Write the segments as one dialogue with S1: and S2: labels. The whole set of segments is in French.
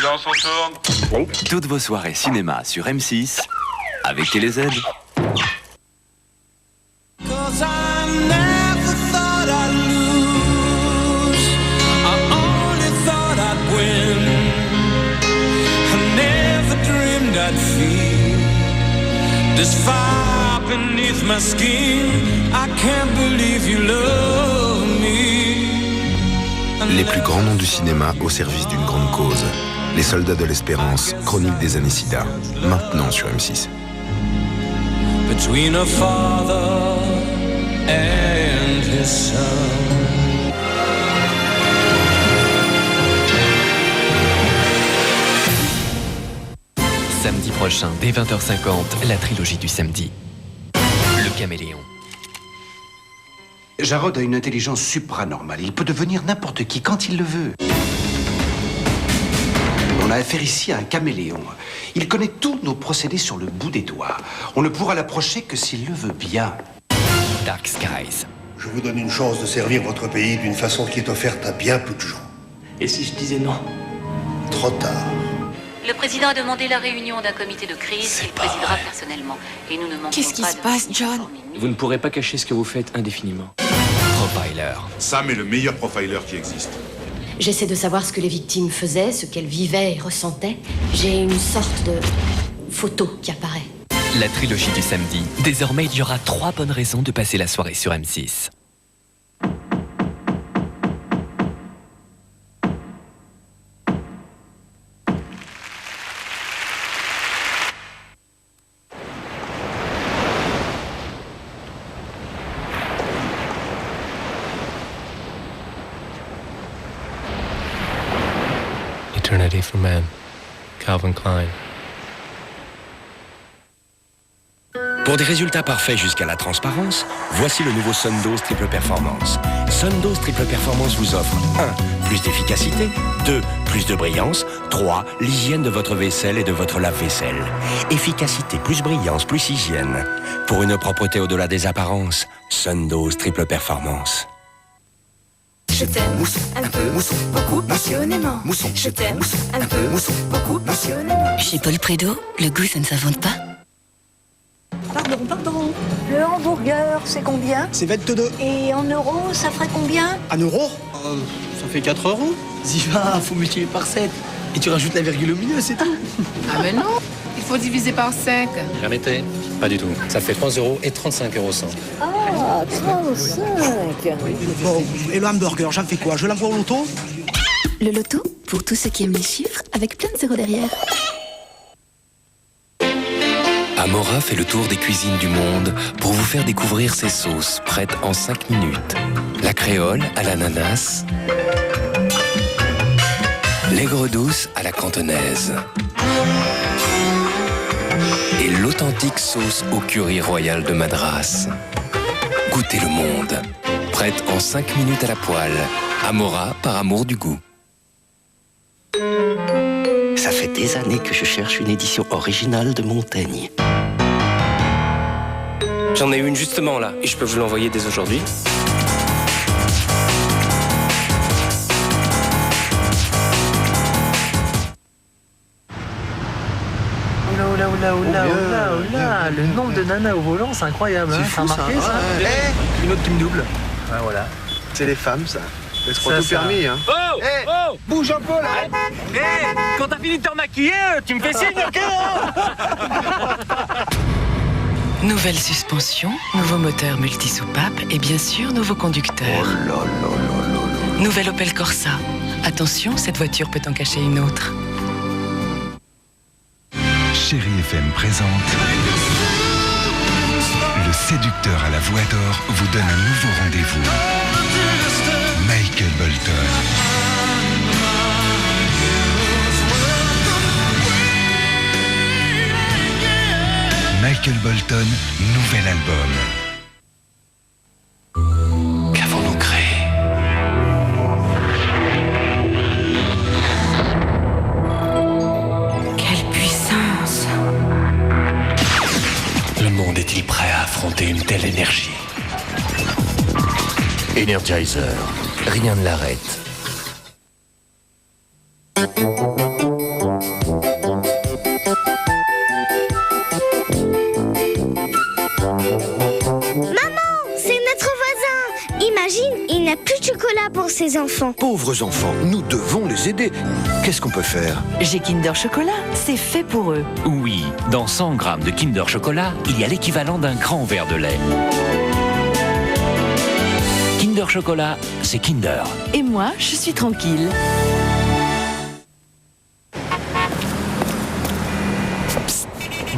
S1: Silence, on tourne.
S2: Toutes vos soirées cinéma sur M6 avec TéléZ.
S3: This fire beneath my skin, I can't believe you love me.
S4: Les plus grands noms du cinéma au service d'une grande cause. Les Soldats de l'Espérance, chronique des années SIDA, maintenant sur M6.
S3: Between a father and his son.
S5: Samedi prochain, dès 20h50, la trilogie du samedi. Le Caméléon.
S6: Jarod a une intelligence supranormale. Il peut devenir n'importe qui quand il le veut. On a affaire ici à un caméléon. Il connaît tous nos procédés sur le bout des doigts. On ne pourra l'approcher que s'il le veut bien.
S5: Dark Skies.
S7: Je vous donne une chance de servir votre pays d'une façon qui est offerte à bien peu de gens.
S8: Et si je disais non?
S7: Trop tard.
S9: Le président a demandé la réunion d'un comité de crise qu'il présidera personnellement. Et nous ne manquons pas.
S10: Qu'est-ce qui se passe, John?
S8: Vous ne pourrez pas cacher ce que vous faites indéfiniment.
S5: Profiler.
S1: Sam est le meilleur profiler qui existe.
S11: J'essaie de savoir ce que les victimes faisaient, ce qu'elles vivaient et ressentaient. J'ai une sorte de photo qui apparaît.
S5: La trilogie du samedi. Désormais, il y aura 3 bonnes raisons de passer la soirée sur M6.
S12: Eternity for Man, Calvin Klein.
S13: Pour des résultats parfaits jusqu'à la transparence, voici le nouveau Sundose Triple Performance. Sundose Triple Performance vous offre 1. Plus d'efficacité, 2. Plus de brillance, 3. L'hygiène de votre vaisselle et de votre lave-vaisselle. Efficacité plus brillance plus hygiène. Pour une propreté au-delà des apparences, Sundose Triple Performance.
S10: Je t'aime, mousson, un peu, mousson, beaucoup, passionnément. Mousson, je t'aime, un peu, mousson, beaucoup, passionnément.
S14: Chez Paul Prédo, le goût, ça ne s'invente pas.
S15: Pardon. Le hamburger, c'est combien?
S16: C'est 22.
S15: Et en euros, ça ferait combien?
S16: 1 euro? Ça fait 4 euros. Dis va, faut multiplier par 7. Et tu rajoutes la virgule au milieu, c'est tout.
S17: Ah mais non, il faut diviser par 5.
S12: Jamais été? Pas du tout. Ça fait 3 euros et 35 euros cents.
S15: Ah, 35.
S16: Bon, et le hamburger, j'en fais quoi? Je l'envoie au loto?
S14: Le loto, pour tous ceux qui aiment les chiffres, avec plein de zéros derrière.
S5: Amora fait le tour des cuisines du monde pour vous faire découvrir ses sauces prêtes en 5 minutes. La créole à l'ananas, l'aigre douce à la cantonaise et l'authentique sauce au curry royal de Madras. Goûtez le monde. Prête en 5 minutes à la poêle. Amora par amour du goût.
S18: Ça fait des années que je cherche une édition originale de Montaigne.
S8: J'en ai une justement là, et je peux vous l'envoyer dès aujourd'hui.
S16: Oula, le nombre de nanas au volant, c'est incroyable. C'est fou, ça. Une autre qui me double. Ah, voilà. C'est les femmes, ça. Elles se croient tout permis, hein.
S19: Oh, oh, bouge un peu, là. Quand t'as fini de te remaquiller, tu me fais signe, ok,
S14: Nouvelle suspension, nouveau moteur multi-soupape et bien sûr nouveau conducteur. Nouvelle Opel Corsa. Attention, cette voiture peut en cacher une autre.
S20: Chérie FM présente Le séducteur à la voix d'or vous donne un nouveau rendez-vous. Michael Bolton. Michael Bolton, nouvel album.
S5: Qu'avons-nous créé?
S14: Quelle puissance!
S13: Le monde est-il prêt à affronter une telle énergie? Energizer, rien ne l'arrête.
S10: ces enfants.
S21: Pauvres enfants, nous devons les aider. Qu'est-ce qu'on peut faire?
S14: J'ai Kinder Chocolat, c'est fait pour eux.
S2: Oui, dans 100 grammes de Kinder Chocolat, il y a l'équivalent d'un grand verre de lait. Kinder Chocolat, c'est Kinder.
S14: Et moi, je suis tranquille.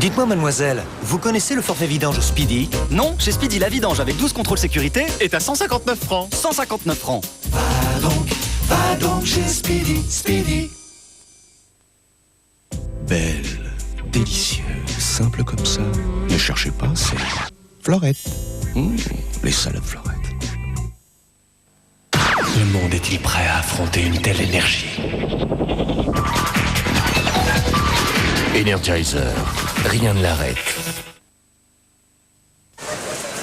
S22: Dites-moi, mademoiselle, vous connaissez le forfait vidange Speedy?
S23: Non, chez Speedy, la vidange avec 12 contrôles sécurité est à 159 francs. 159 francs.
S3: Va donc chez Speedy, Speedy.
S4: Belle, délicieuse, simple comme ça. Ne cherchez pas, c'est Florette. Les salades Florette.
S5: Le monde est-il prêt à affronter une telle énergie? Energizer, rien ne l'arrête.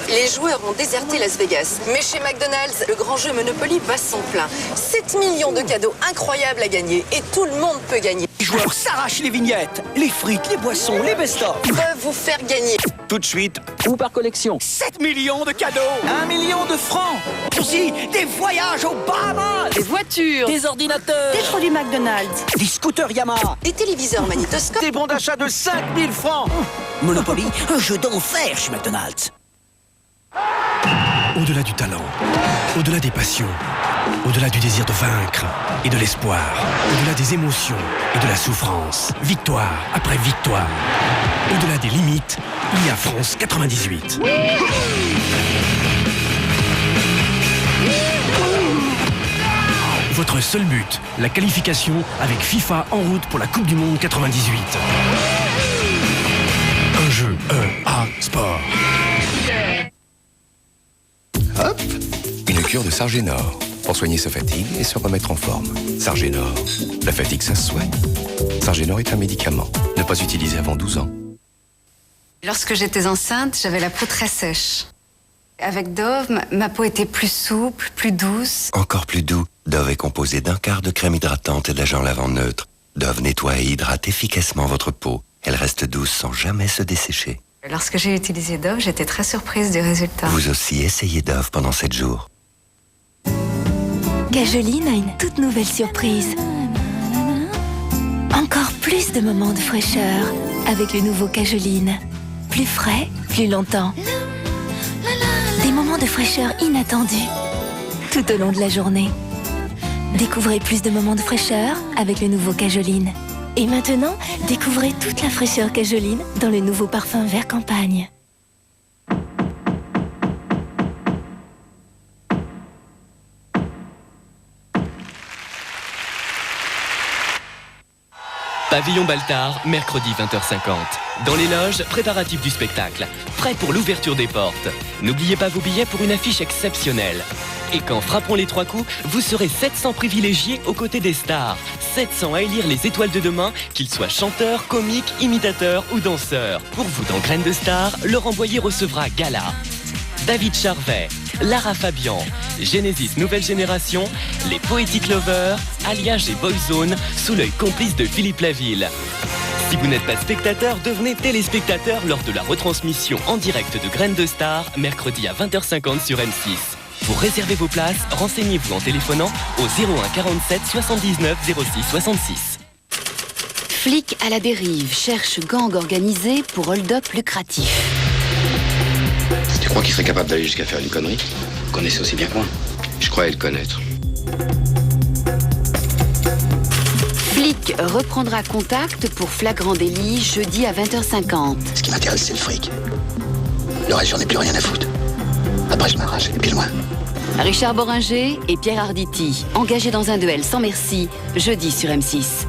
S24: Les joueurs ont déserté Las Vegas. Mais chez McDonald's, le grand jeu Monopoly bat son plein. 7 millions de cadeaux incroyables à gagner. Et tout le monde peut gagner.
S22: Les joueurs s'arrachent les vignettes, les frites, les boissons, les best-of.
S24: Peuvent vous faire gagner.
S22: Tout de suite.
S19: Ou par collection.
S22: 7 millions de cadeaux. 1 million de francs. Aussi, des voyages aux Bahamas.
S14: Des voitures.
S22: Des ordinateurs.
S14: Des produits McDonald's.
S22: Des scooters Yamaha.
S24: Des téléviseurs magnétoscopes.
S22: Des bons d'achat de 5000 francs. Monopoly, un jeu d'enfer chez McDonald's.
S13: Au-delà du talent, au-delà des passions, au-delà du désir de vaincre et de l'espoir, au-delà des émotions et de la souffrance, victoire après victoire, au-delà des limites, il y a France 98. Votre seul but, la qualification avec FIFA en route pour la Coupe du Monde 98. Un jeu EA Sport.
S5: Hop, une cure de Sargénor pour soigner sa fatigue et se remettre en forme. Sargénor, la fatigue ça se soigne. Sargénor est un médicament, ne pas utiliser avant 12 ans.
S25: Lorsque j'étais enceinte, j'avais la peau très sèche. Avec Dove, ma peau était plus souple, plus douce.
S26: Encore plus doux, Dove est composé d'un quart de crème hydratante et d'agent lavant neutre. Dove nettoie et hydrate efficacement votre peau. Elle reste douce sans jamais se dessécher.
S25: Lorsque j'ai utilisé Dove, j'étais très surprise du résultat.
S26: Vous aussi essayez Dove pendant 7 jours.
S10: Cajoline a une toute nouvelle surprise. Encore plus de moments de fraîcheur avec le nouveau Cajoline. Plus frais, plus longtemps. Des moments de fraîcheur inattendus tout au long de la journée. Découvrez plus de moments de fraîcheur avec le nouveau Cajoline. Et maintenant, découvrez toute la fraîcheur Cajoline dans le nouveau parfum Vert Campagne.
S27: Pavillon Baltard, mercredi 20h50. Dans les loges, préparatifs du spectacle. Prêt pour l'ouverture des portes. N'oubliez pas vos billets pour une affiche exceptionnelle. Et quand frapperont les 3 coups, vous serez 700 privilégiés aux côtés des stars. 700 à élire les étoiles de demain, qu'ils soient chanteurs, comiques, imitateurs ou danseurs. Pour vous dans Graines de Stars, Laurent Boyer recevra Gala, David Charvet, Lara Fabian, Genesis Nouvelle Génération, les Poetic Lovers, Alliage et Boyzone, sous l'œil complice de Philippe Laville. Si vous n'êtes pas spectateur, devenez téléspectateur lors de la retransmission en direct de Graines de Stars, mercredi à 20h50 sur M6. Pour réserver vos places, renseignez-vous en téléphonant au 01 47 79 06 66.
S9: Flic à la dérive cherche gang organisé pour hold-up lucratif.
S28: Tu crois qu'il serait capable d'aller jusqu'à faire une connerie? Vous connaissez aussi bien que moi. Je croyais le connaître.
S9: Flic reprendra contact pour flagrant délit jeudi à 20h50.
S28: Ce qui m'intéresse, c'est le fric. Le reste, j'en ai plus rien à foutre. Après, je m'arrache, et puis loin.
S9: Richard Boringer et Pierre Arditi, engagés dans un duel sans merci, jeudi sur M6.